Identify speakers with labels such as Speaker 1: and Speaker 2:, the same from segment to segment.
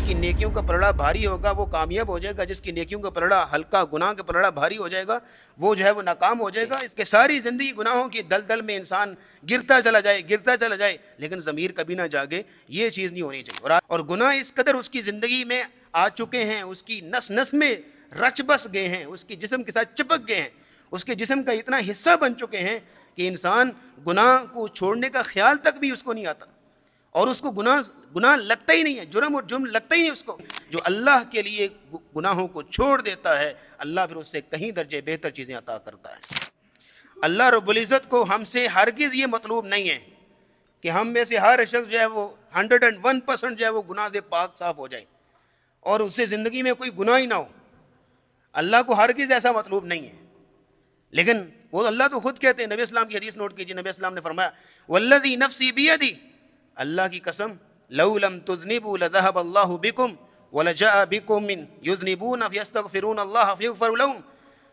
Speaker 1: जिसकी नेकियों का पलड़ा भारी होगा वो कामयाब हो जाएगा, जिसकी नेकियों का पलड़ा हल्का, गुनाह का पलड़ा भारी हो जाएगा, वो जो है वो नाकाम हो जाएगा। इसके सारी जिंदगी गुनाहों की दलदल में इंसान गिरता चला जाए, लेकिन ज़मीर कभी ना जागे, ये चीज़ नहीं होनी चाहिए। और गुनाह इस कदर उसकी ज़िंदगी में आ चुके हैं, उसकी नस नस में रच बस गए हैं, उसके जिस्म के साथ चिपक गए हैं, उसके जिस्म का इतना हिस्सा बन चुके हैं कि इंसान गुनाह को छोड़ने का ख्याल तक भी उसको नहीं आता, और उसको गुनाह लगता ही नहीं है, जुर्म और जुर्म लगता ही नहीं उसको। जो अल्लाह के लिए गुनाहों को छोड़ देता है, अल्लाह फिर उससे कहीं दर्जे बेहतर चीज़ें अता करता है। अल्लाह रब्बुल इज़्ज़त को हमसे हरगिज़ ये मतलूब नहीं है कि हम में से हर शख्स जो है वो 101% जो है वो गुनाह से पाक साफ हो जाए और उससे ज़िंदगी में कोई गुनाह ही ना हो। अल्लाह को हरगिज़ ऐसा मतलूब नहीं है। लेकिन वो अल्लाह तो खुद कहते हैं, नबी इस्लाम की हदीस नोट कीजिए, नबी इस्लाम ने फरमाया वल्लज़ी नफ्सी बियदी, अल्लाह की कसम, लौ लम तुज़निबू लज़हब अल्लाहु बिकुम वलजाअ बिकुम मिन युज़निबून फयस्तगफिरून अल्लाह फयगफिर लहुम।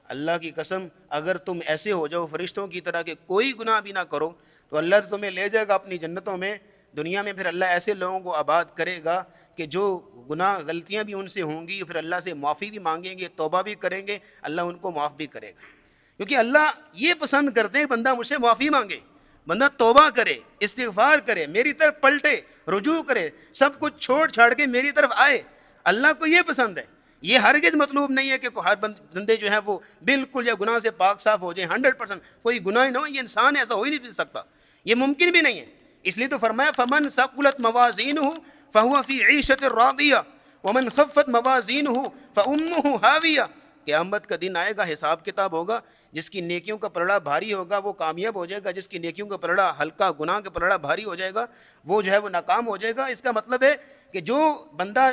Speaker 1: अल्लाह की कसम, अगर तुम ऐसे हो जाओ फरिश्तों की तरह के कोई गुनाह भी ना करो तो अल्लाह तो तुम्हें ले जाएगा अपनी जन्नतों में। दुनिया में फिर अल्लाह ऐसे लोगों को आबाद करेगा कि जो गुनाह गलतियां भी उनसे होंगी, फिर अल्लाह से माफ़ी भी मांगेंगे, तौबा भी करेंगे, अल्लाह उनको माफ़ भी करेगा। क्योंकि अल्लाह ये पसंद करते हैं बंदा मुझसे माफ़ी मांगे, बंदा तौबा करे, इस्तिग़फ़ार करे, मेरी तरफ पलटे, रुजू करे, सब कुछ छोड़ छाड़ के मेरी तरफ आए। अल्लाह को ये पसंद है। ये हरगिज़ मतलूब नहीं है कि हर बंदे जो है वो बिल्कुल या गुनाह से पाक साफ हो जाए, 100% कोई गुनाह ना हो। ये इंसान ऐसा हो ही नहीं सकता, ये मुमकिन भी नहीं है। इसलिए तो फरमाया फमन सक़ुलत मवाज़ीनुहु फ़हुव फ़ी ईशतिर रादिया वमन ख़फ़्फ़त मवाज़ीनुहु फ़उम्मुहु हाविया। क़यामत का दिन आएगा, हिसाब किताब होगा, जिसकी नेकियों का पलड़ा भारी होगा वो कामयाब हो जाएगा, जिसकी नेकियों का पलड़ा हल्का, गुनाह का पलड़ा भारी हो जाएगा, वो जो है वो नाकाम हो जाएगा। इसका मतलब है कि जो बंदा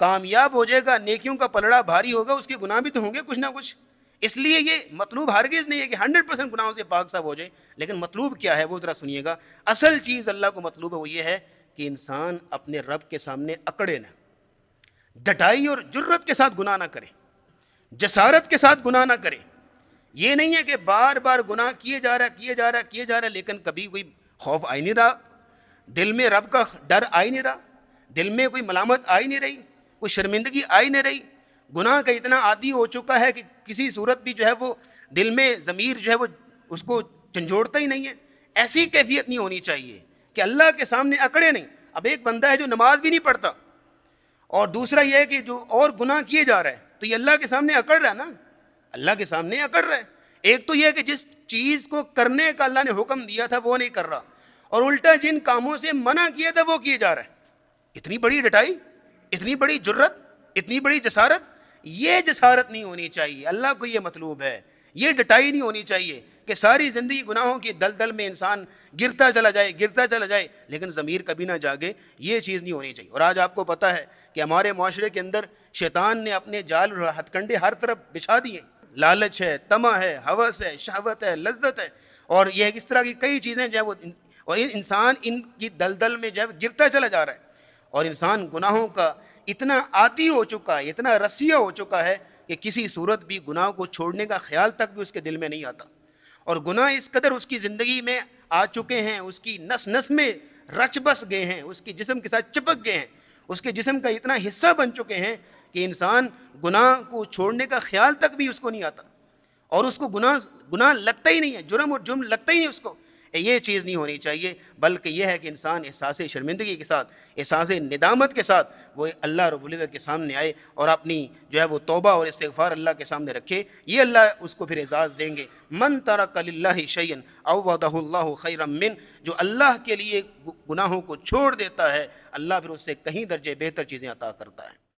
Speaker 1: कामयाब हो जाएगा, नेकियों का पलड़ा भारी होगा, उसके गुनाह भी तो होंगे कुछ ना कुछ। इसलिए ये मतलूब हरगिज़ नहीं है कि 100% गुनाहों से पाक साफ हो जाए। लेकिन मतलूब क्या है वो ज़रा सुनिएगा। असल चीज़ अल्लाह को मतलूब है वो ये है कि इंसान अपने रब के सामने अकड़े ना, डटाई और जुर्रत के साथ गुनाह ना करे, जसारत के साथ गुनाह ना करे। ये नहीं है कि बार बार गुनाह किए जा रहा, लेकिन कभी कोई खौफ आ ही नहीं रहा, दिल में रब का डर आ ही नहीं रहा, दिल में कोई मलामत आ ही नहीं रही, कोई शर्मिंदगी आ ही नहीं रही। गुनाह का इतना आदी हो चुका है कि किसी सूरत भी जो है वो दिल में ज़मीर जो है वो उसको झंझोड़ता ही नहीं है। ऐसी कैफियत नहीं होनी चाहिए कि अल्लाह के सामने अकड़े नहीं। अब एक बंदा है जो नमाज भी नहीं पढ़ता, और दूसरा यह है कि जो और गुनाह किए जा रहा है, तो ये अल्लाह के सामने अकड़ रहा है ना, अल्लाह के सामने अकड़ रहा है। एक तो यह है कि जिस चीज को करने का अल्लाह ने हुक्म दिया था वो नहीं कर रहा, और उल्टा जिन कामों से मना किया था वो किए जा रहा है। इतनी बड़ी डटाई, इतनी बड़ी जुर्रत, इतनी बड़ी जसारत, ये जसारत नहीं होनी चाहिए। अल्लाह को ये मतलूब है, ये डटाई नहीं होनी चाहिए कि सारी जिंदगी गुनाहों की दलदल में इंसान गिरता चला जाए, लेकिन ज़मीर कभी ना जागे, ये चीज़ नहीं होनी चाहिए। और आज आपको पता है कि हमारे माशरे के अंदर शैतान ने अपने जाल और हथकंडे हर तरफ बिछा दिए। लालच है, तमा है, हवस है, शहवत है, लज्जत है, और यह इस तरह की कई चीज़ें जो है वो, और इंसान इनकी दलदल में जो है गिरता चला जा रहा है। और इंसान गुनाहों का इतना आदी हो चुका है, इतना रसिया हो चुका है कि किसी सूरत भी गुनाह को छोड़ने का ख्याल तक भी उसके दिल में नहीं आता। और गुनाह इस कदर उसकी ज़िंदगी में आ चुके हैं, उसकी नस नस में रच बस गए हैं, उसके जिस्म के साथ चिपक गए हैं, उसके जिस्म का इतना हिस्सा बन चुके हैं कि इंसान गुनाह को छोड़ने का ख्याल तक भी उसको नहीं आता, और उसको गुनाह लगता ही नहीं है, जुर्म और जुर्म लगता ही नहीं उसको। ये चीज़ नहीं होनी चाहिए, बल्कि यह है कि इंसान एहसास शर्मिंदगी के साथ, एहसास निदामत के साथ वो अल्लाह रब्बुल इज़्ज़त के सामने आए और अपनी जो है वो तौबा और इस्तिग़फ़ार अल्लाह के सामने रखे। ये अल्लाह उसको फिर एजाज़ देंगे। मन तरक लिल्लाहि शैअन अव्वदहुल्लाहु खैरम मिन, जो अल्लाह के लिए गुनाहों को छोड़ देता है, अल्लाह फिर उससे कहीं दर्जे बेहतर चीज़ें अता करता है।